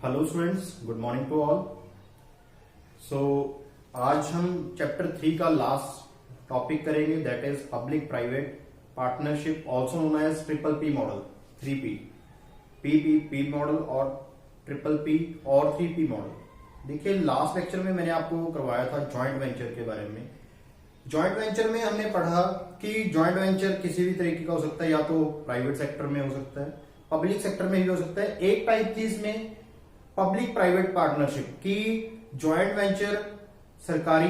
Hello students, good morning to all. So आज हम chapter 3 का लास्ट टॉपिक करेंगे, that is public private partnership, also known as triple P model, 3P, P model और triple P और 3P model. देखिए, last lecture में मैंने आपको करवाया था जॉइंट वेंचर के बारे में। जॉइंट वेंचर में हमने पढ़ा कि जॉइंट वेंचर किसी भी तरीके का हो सकता है, या तो प्राइवेट सेक्टर में हो सकता है, पब्लिक सेक्टर में भी हो सकता है। एक टाइप की इसमें पब्लिक प्राइवेट पार्टनरशिप की जॉइंट वेंचर सरकारी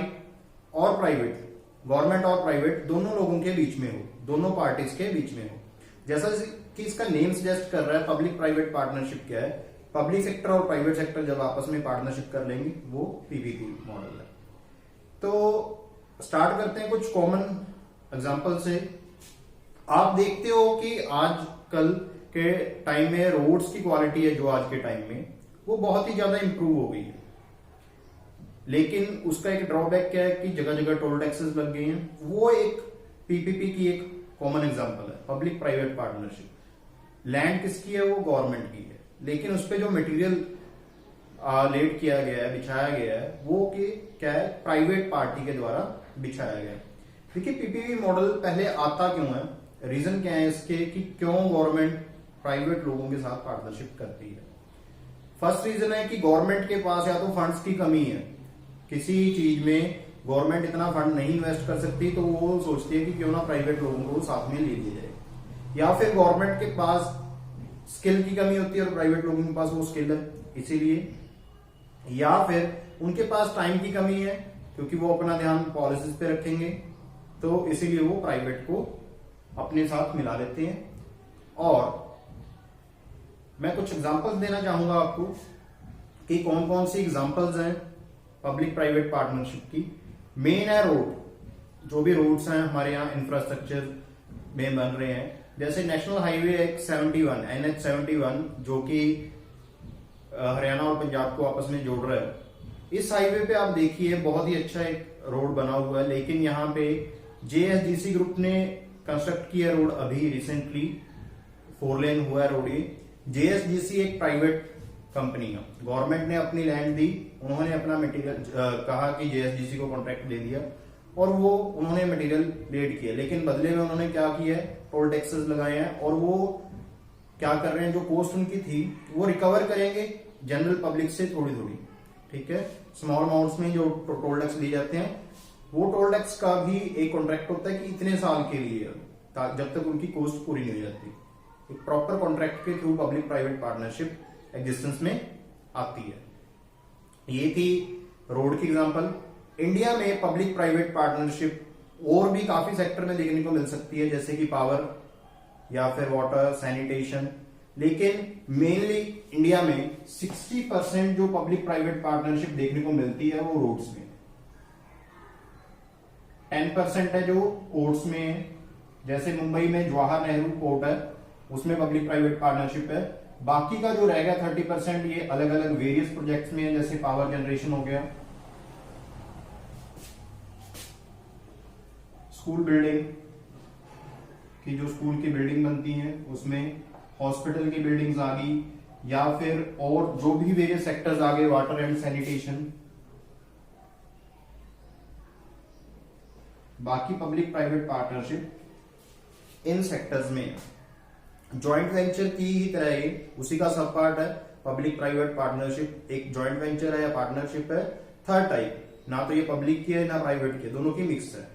और प्राइवेट, गवर्नमेंट और प्राइवेट दोनों लोगों के बीच में हो, दोनों पार्टीज के बीच में हो। जैसा कि इसका नेम सजेस्ट कर रहा है, पब्लिक प्राइवेट पार्टनरशिप क्या है, पब्लिक सेक्टर और प्राइवेट सेक्टर जब आपस में पार्टनरशिप कर लेंगे वो पीपीपी मॉडल है। तो स्टार्ट करते हैं कुछ कॉमन एग्जांपल से। आप देखते हो कि आजकल के टाइम में रोड्स की क्वालिटी है जो आज के टाइम में वो बहुत ही ज्यादा इंप्रूव हो गई है, लेकिन उसका एक ड्रॉबैक क्या है कि जगह जगह टोल टैक्सेस लग गए हैं। वो एक पीपीपी की एक कॉमन एग्जांपल है, पब्लिक प्राइवेट पार्टनरशिप। लैंड किसकी है? वो गवर्नमेंट की है, लेकिन उस पर जो मटेरियल लेट किया गया है, बिछाया गया है, वो क्या है? प्राइवेट पार्टी के द्वारा बिछाया गया है। देखिए, पीपीपी मॉडल पहले आता क्यों है, रीजन क्या है इसके कि क्यों गवर्नमेंट प्राइवेट लोगों के साथ पार्टनरशिप करती है। फर्स्ट रीजन है कि गवर्नमेंट के पास या तो फंड्स की कमी है, किसी चीज में गवर्नमेंट इतना फंड नहीं इन्वेस्ट कर सकती, तो वो सोचती है कि क्यों ना प्राइवेट लोगों को साथ में ले लिया जाए। या फिर गवर्नमेंट के पास स्किल की कमी होती है और प्राइवेट लोगों के पास वो स्किल है इसीलिए, या फिर उनके पास टाइम की कमी है क्योंकि वो अपना ध्यान पॉलिसीज पे रखेंगे, तो इसीलिए वो प्राइवेट को अपने साथ मिला लेते हैं। और मैं कुछ एग्जांपल्स देना चाहूंगा आपको कि कौन कौन सी एग्जांपल्स हैं पब्लिक प्राइवेट पार्टनरशिप की। मेन है रोड, जो भी रोड्स हैं हमारे यहाँ इंफ्रास्ट्रक्चर में बन रहे हैं, जैसे नेशनल हाईवे 71 NH71 जो कि हरियाणा और पंजाब को आपस में जोड़ रहा है। इस हाईवे पे आप देखिए बहुत ही अच्छा एक रोड बना हुआ है, लेकिन यहाँ पे JSDC ग्रुप ने कंस्ट्रक्ट किया रोड, अभी रिसेंटली 4 लेन हुआ है रोड। ये JSDC एक प्राइवेट कंपनी है, गवर्नमेंट ने अपनी लैंड दी, उन्होंने अपना मटेरियल कहा कि JSDC को कॉन्ट्रैक्ट दे दिया और वो उन्होंने मटेरियल लेट किया, लेकिन बदले में उन्होंने क्या किया है? टोल टैक्सेस लगाए हैं। और वो क्या कर रहे हैं, जो कॉस्ट उनकी थी वो रिकवर करेंगे जनरल पब्लिक से थोड़ी थोड़ी, ठीक है। स्मॉल अमाउंट्स में जो टोल टैक्स लिए जाते हैं, वो टोल टैक्स का भी एक कॉन्ट्रैक्ट होता है कि इतने साल के लिए, जब तक उनकी कॉस्ट पूरी नहीं हो जाती। एक प्रॉपर कॉन्ट्रैक्ट के through public private partnership existence में आती है। ये थी रोड की एग्जांपल। इंडिया में पब्लिक प्राइवेट पार्टनरशिप और भी काफी सेक्टर में देखने को मिल सकती है, जैसे कि पावर या फिर वाटर, सैनिटेशन, लेकिन मेनली इंडिया में 60% जो पब्लिक प्राइवेट पार्टनरशिप देखने को मिलती है वो रोड्स में, 10% है जो पोर्ट्स में है, जैसे मुंबई में जवाहर नेहरू पोर्ट है, उसमें पब्लिक प्राइवेट पार्टनरशिप है। बाकी का जो रह गया 30%, ये अलग अलग वेरियस प्रोजेक्ट्स में है, जैसे पावर जनरेशन हो गया, स्कूल बिल्डिंग की, जो स्कूल की बिल्डिंग बनती है उसमें, हॉस्पिटल की बिल्डिंग्स आ गई, या फिर और जो भी वेरियस सेक्टर्स आ गए, वाटर एंड सैनिटेशन। बाकी public private partnership in sectors में जॉइंट वेंचर की ही तरह ही उसी का सब पार्ट है पब्लिक प्राइवेट पार्टनरशिप। एक जॉइंट वेंचर है या पार्टनरशिप है, थर्ड टाइप, ना तो ये पब्लिक की है ना प्राइवेट की, दोनों की मिक्स है,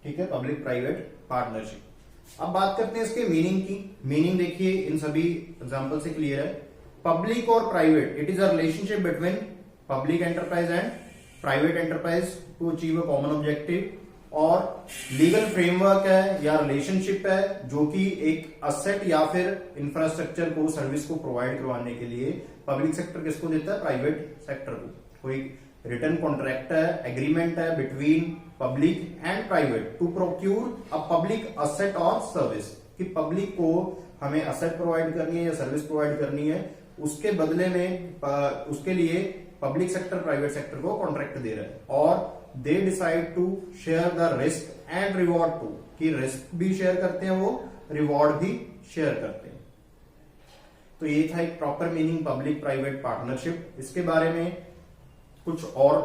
ठीक है, पब्लिक प्राइवेट पार्टनरशिप। अब बात करते हैं इसके मीनिंग की। मीनिंग देखिए इन सभी एग्जांपल से क्लियर है। पब्लिक और private, it is a relationship between public enterprise and private enterprise to achieve a common objective. और लीगल फ्रेमवर्क है या रिलेशनशिप है जो कि एक असेट या फिर इंफ्रास्ट्रक्चर को, सर्विस को प्रोवाइड करवाने के लिए पब्लिक सेक्टर किसको देता है? प्राइवेट सेक्टर को। कोई रिटर्न कॉन्ट्रैक्ट है, एग्रीमेंट है between public and private to procure a public asset और सर्विस, कि पब्लिक को हमें असेट प्रोवाइड करनी है या सर्विस प्रोवाइड करनी है, उसके बदले में उसके लिए पब्लिक सेक्टर प्राइवेट सेक्टर को कॉन्ट्रैक्ट दे रहा है। और they decide to share the risk and reward too, कि रिस्क भी शेयर करते हैं वो, रिवॉर्ड भी शेयर करते हैं। तो ये था एक proper meaning public private partnership. इसके बारे में कुछ और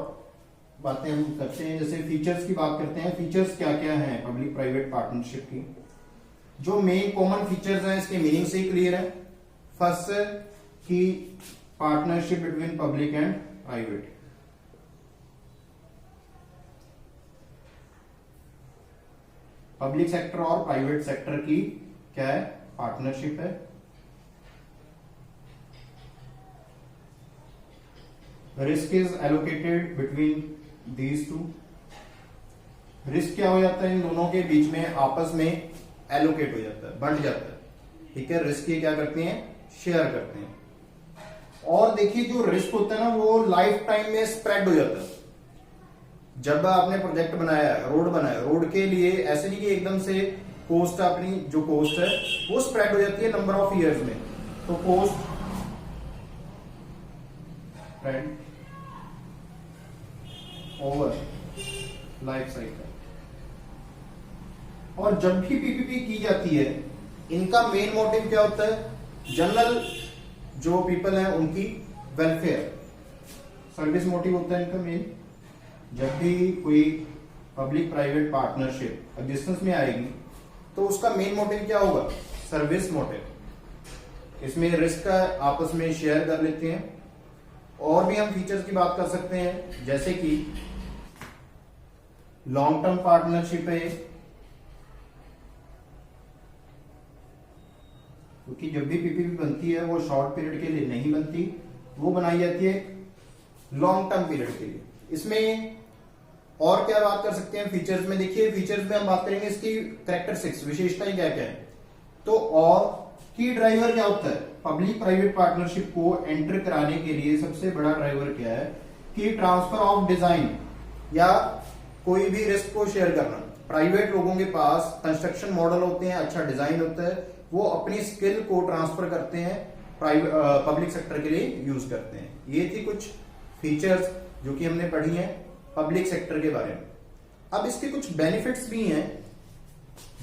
बातें हम करते हैं, जैसे फीचर्स की बात करते हैं। फीचर्स क्या क्या हैं पब्लिक प्राइवेट पार्टनरशिप की? जो मेन कॉमन फीचर्स हैं इसके मीनिंग से ही क्लियर है। फर्स्ट है कि partnership between public and private. Public sector और प्राइवेट सेक्टर की क्या है? पार्टनरशिप है। Risk is allocated between these two. Risk क्या हो जाता है? इन दोनों के बीच में आपस में एलोकेट हो जाता है, बंट जाता है। ठीक है, रिस्क ये क्या करते हैं? शेयर करते हैं। और देखिए जो रिस्क होता है ना वो लाइफ टाइम में स्प्रेड हो जाता है। जब आपने प्रोजेक्ट बनाया, रोड बनाया, रोड के लिए ऐसे नहीं कि एकदम से कॉस्ट, अपनी जो कॉस्ट है वो स्प्रेड हो जाती है नंबर ऑफ इयर्स में। तो cost spread over life cycle. और जब भी पीपीपी की जाती है इनका मेन मोटिव क्या होता है? जनरल जो पीपल हैं उनकी वेलफेयर, सर्विस मोटिव होता है इनका मेन। जब भी कोई पब्लिक प्राइवेट पार्टनरशिप एग्जिस्टेंस में आएगी तो उसका मेन मोटिव क्या होगा? Service motive. इसमें रिस्क का आपस में शेयर कर लेते हैं। और भी हम फीचर्स की बात कर सकते हैं, जैसे कि लॉन्ग टर्म पार्टनरशिप है, क्योंकि जब भी पीपीपी बनती है वो शॉर्ट पीरियड के लिए नहीं बनती, वो बनाई जाती है लॉन्ग टर्म पीरियड के लिए। इसमें और क्या बात कर सकते हैं फीचर्स में? देखिए फीचर्स में हम बात करेंगे इसकी कैरेक्टरिस्टिक्स, विशेषताएं क्या क्या है। तो और की ड्राइवर क्या होता है? पब्लिक प्राइवेट पार्टनरशिप को एंटर कराने के लिए सबसे बड़ा ड्राइवर क्या है? कि ट्रांसफर ऑफ डिजाइन या कोई भी रिस्क को शेयर करना। प्राइवेट लोगों के पास कंस्ट्रक्शन मॉडल होते हैं, अच्छा डिजाइन होता है, वो अपनी स्किल को ट्रांसफर करते हैं, पब्लिक सेक्टर के लिए यूज करते हैं। ये थी कुछ फीचर्स जो कि हमने पढ़ी हैं पब्लिक सेक्टर के बारे में। अब इसके कुछ बेनिफिट्स भी हैं,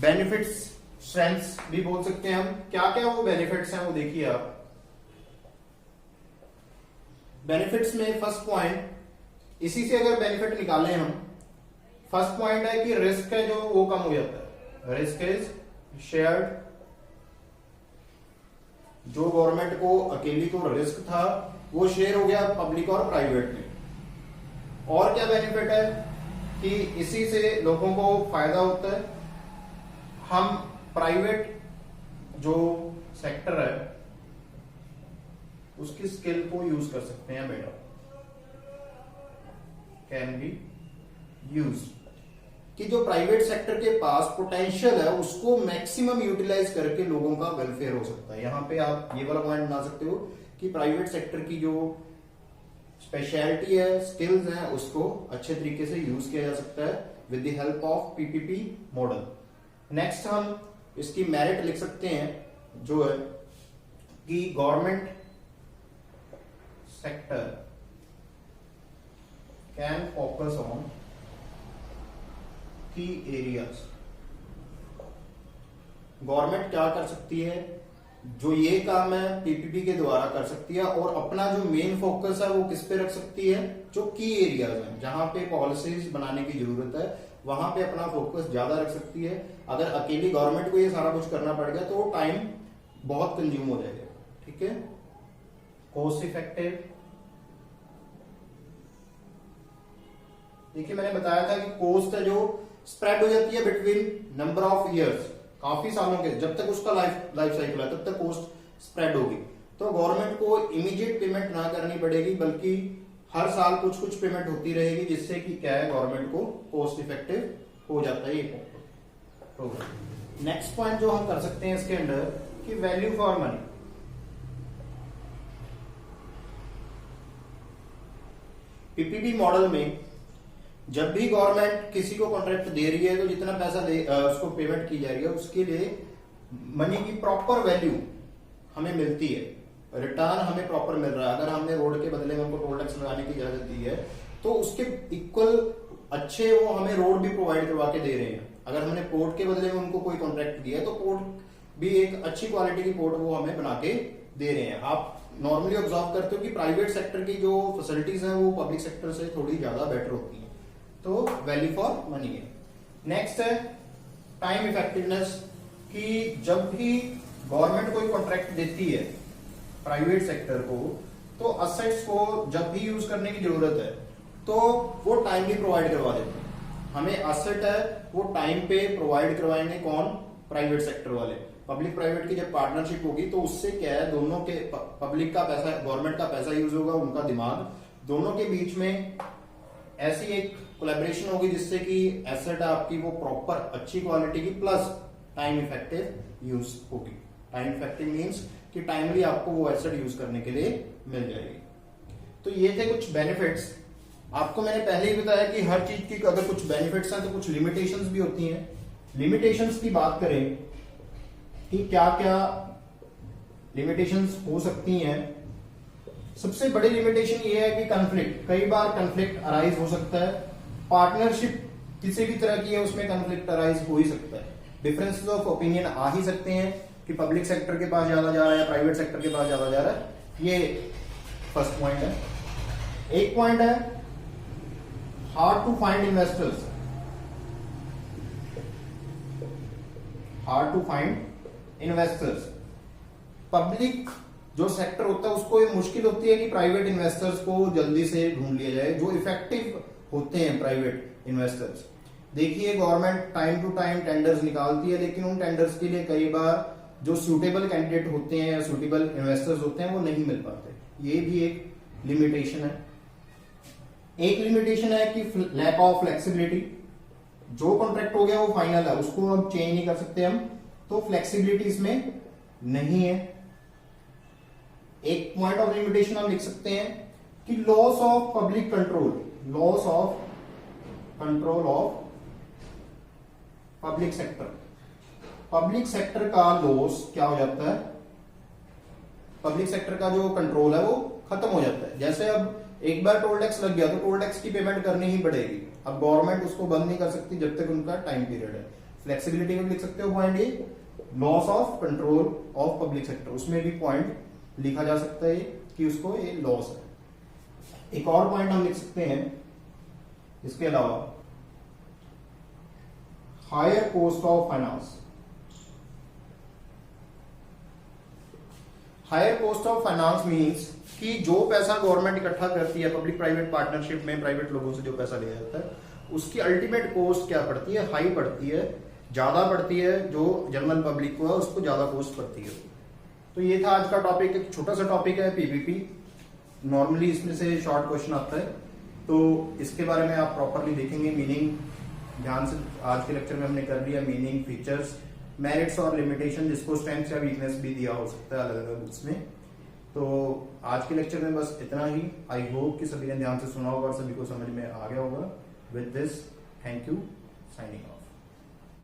बेनिफिट्स स्ट्रेंथ्स भी बोल सकते हैं हम। क्या क्या वो बेनिफिट्स हैं वो देखिए आप। बेनिफिट्स में फर्स्ट पॉइंट, इसी से अगर बेनिफिट निकालें हम, फर्स्ट पॉइंट है कि रिस्क है जो वो कम हो जाता है। Risk is shared. जो गवर्नमेंट को अकेली को रिस्क था वो शेयर हो गया पब्लिक और प्राइवेट में। और क्या बेनिफिट है कि इसी से लोगों को फायदा होता है। हम प्राइवेट जो सेक्टर है उसकी स्किल को यूज कर सकते हैं बेटा, कैन बी यूज। कि जो प्राइवेट सेक्टर के पास पोटेंशियल है उसको मैक्सिमम यूटिलाइज करके लोगों का वेलफेयर हो सकता है। यहां पे आप ये वाला पॉइंट बना सकते हो कि प्राइवेट सेक्टर की जो स्पेशलिटी है, स्किल्स हैं, उसको अच्छे तरीके से यूज किया जा सकता है with the help of PPP model. Next हम इसकी मेरिट लिख सकते हैं जो है कि government sector can focus on की एरियाज। गवर्नमेंट क्या कर सकती है? जो ये काम है पीपीपी के द्वारा कर सकती है और अपना जो मेन फोकस है वो किस पे रख सकती है? जो की एरियाज हैं, जहां पे पॉलिसीज बनाने की जरूरत है, वहां पे अपना फोकस ज्यादा रख सकती है। अगर अकेली गवर्नमेंट को ये सारा कुछ करना पड़ गया तो टाइम बहुत कंज्यूम हो जाएगा। ठीक है, कॉस्ट इफेक्टिव। देखिए मैंने बताया था कि कॉस्ट है जो स्प्रेड हो जाती है बिटवीन नंबर ऑफ इयर्स, काफी सालों के, जब तक उसका लाइफ साइकिल है तब तक कॉस्ट स्प्रेड होगी। तो गवर्नमेंट को इमीडिएट पेमेंट ना करनी पड़ेगी बल्कि हर साल कुछ कुछ पेमेंट होती रहेगी, जिससे कि क्या है गवर्नमेंट को कॉस्ट इफेक्टिव हो जाता है ये प्रोग्राम। नेक्स्ट पॉइंट जो हम कर सकते हैं इसके अंदर कि value for money. PPP model में जब भी गवर्नमेंट किसी को कॉन्ट्रैक्ट दे रही है तो जितना पैसा उसको पेमेंट की जा रही है उसके लिए मनी की प्रॉपर वैल्यू हमें मिलती है, रिटर्न हमें प्रॉपर मिल रहा है। अगर हमने रोड के बदले में उनको टोल टैक्स लगाने की इजाजत दी है तो उसके इक्वल अच्छे वो हमें रोड भी प्रोवाइड करवा के दे रहे हैं। अगर हमने पोर्ट के बदले में उनको कोई कॉन्ट्रैक्ट दिया है तो पोर्ट भी एक अच्छी क्वालिटी की पोर्ट वो हमें बना के दे रहे हैं। आप नॉर्मली ऑब्जर्व करते हो कि प्राइवेट सेक्टर की जो फैसिलिटीज हैं वो पब्लिक सेक्टर से थोड़ी ज्यादा बेटर होती हैं, तो वैल्यू फॉर मनी है। नेक्स्ट है टाइम इफेक्टिवनेस, कि जब भी गवर्नमेंट कोई कॉन्ट्रैक्ट देती है प्राइवेट सेक्टर को, तो असेट्स को जब भी यूज करने की जरूरत है तो वो टाइमली प्रोवाइड करवा देते हैं। हमें असेट है वो टाइम पे प्रोवाइड करवाएंगे कौन? प्राइवेट सेक्टर वाले। पब्लिक प्राइवेट की जब पार्टनरशिप होगी तो उससे क्या है, दोनों के पब्लिक का पैसा, गवर्नमेंट का पैसा यूज होगा, उनका दिमाग, दोनों के बीच में ऐसी एक कोलैबोरेशन होगी जिससे कि एसेट आपकी वो प्रॉपर अच्छी क्वालिटी की प्लस टाइम इफेक्टिव यूज होगी। टाइम इफेक्टिव मींस कि टाइमली आपको वो एसेट यूज करने के लिए मिल जाएगी। तो ये थे कुछ बेनिफिट्स। आपको मैंने पहले ही बताया कि हर चीज की अगर कुछ बेनिफिट्स हैं तो कुछ लिमिटेशंस भी होती हैं। लिमिटेशंस की बात करें कि क्या क्या लिमिटेशंस हो सकती हैं, सबसे बड़ी लिमिटेशन ये है कि कॉन्फ्लिक्ट, कई बार कॉन्फ्लिक्ट अराइज हो सकता है। पार्टनरशिप किसी भी तरह की है उसमें कॉन्फ्लिक्ट अराइज हो ही सकता है। डिफरेंसेस ऑफ ओपिनियन आ ही सकते हैं कि पब्लिक सेक्टर के पास ज्यादा जा रहा है या प्राइवेट सेक्टर के पास ज्यादा जा रहा है। ये फर्स्ट पॉइंट है। एक पॉइंट है hard to find investors, hard to find investors. Public जो सेक्टर होता है उसको ये मुश्किल होती है कि प्राइवेट इन्वेस्टर्स को जल्दी से ढूंढ लिया जाए, जो इफेक्टिव होते हैं प्राइवेट इन्वेस्टर्स। देखिए government time to time tenders निकालती है, लेकिन उन टेंडर्स के लिए कई बार जो सूटेबल कैंडिडेट होते हैं या सूटेबल इन्वेस्टर्स होते हैं वो नहीं मिल पाते। ये भी एक लिमिटेशन है। एक लिमिटेशन है कि लैक ऑफ फ्लेक्सिबिलिटी, जो कॉन्ट्रैक्ट हो गया वो फाइनल है, उसको अब चेंज नहीं कर सकते हम, तो फ्लेक्सिबिलिटी इसमें नहीं है। एक पॉइंट ऑफ लिमिटेशन हम लिख सकते हैं कि loss of public control, loss of control of public sector. Public sector का लॉस क्या हो जाता है, पब्लिक सेक्टर का जो कंट्रोल है वो खत्म हो जाता है। जैसे अब एक बार टोल टैक्स लग गया तो टोल टैक्स की पेमेंट करनी ही पड़ेगी। अब गवर्नमेंट उसको बंद नहीं कर सकती जब तक उनका टाइम पीरियड है। फ्लेक्सिबिलिटी में लिख सकते हो पॉइंट ये, loss of control of public sector, उसमें भी पॉइंट लिखा जा सकता है कि उसको ये लॉस है। एक और पॉइंट हम लिख सकते हैं इसके अलावा, higher cost of finance. Higher cost of finance means कि जो पैसा गवर्नमेंट इकट्ठा करती है पब्लिक प्राइवेट पार्टनरशिप में, प्राइवेट लोगों से जो पैसा लिया जाता है, उसकी अल्टीमेट कॉस्ट क्या पड़ती है, हाई पड़ती है, ज्यादा पड़ती है। जो जनरल पब्लिक को है उसको ज्यादा कॉस्ट पड़ती है। तो ये था आज का टॉपिक, एक छोटा सा टॉपिक है पीपीपी। नॉर्मली इसमें से शॉर्ट क्वेश्चन आता है, तो इसके बारे में आप प्रॉपरली देखेंगे। मीनिंग ध्यान से आज के लेक्चर में हमने कर लिया, मीनिंग, फीचर्स, मेरिट्स और लिमिटेशन, जिसको स्ट्रेंथ या वीकनेस भी दिया हो सकता है अलग अलग बुक्स में। तो आज के लेक्चर में बस इतना ही। आई होप कि सभी ने ध्यान से सुना होगा और सभी को समझ में आ गया होगा। With this, thank you, signing off.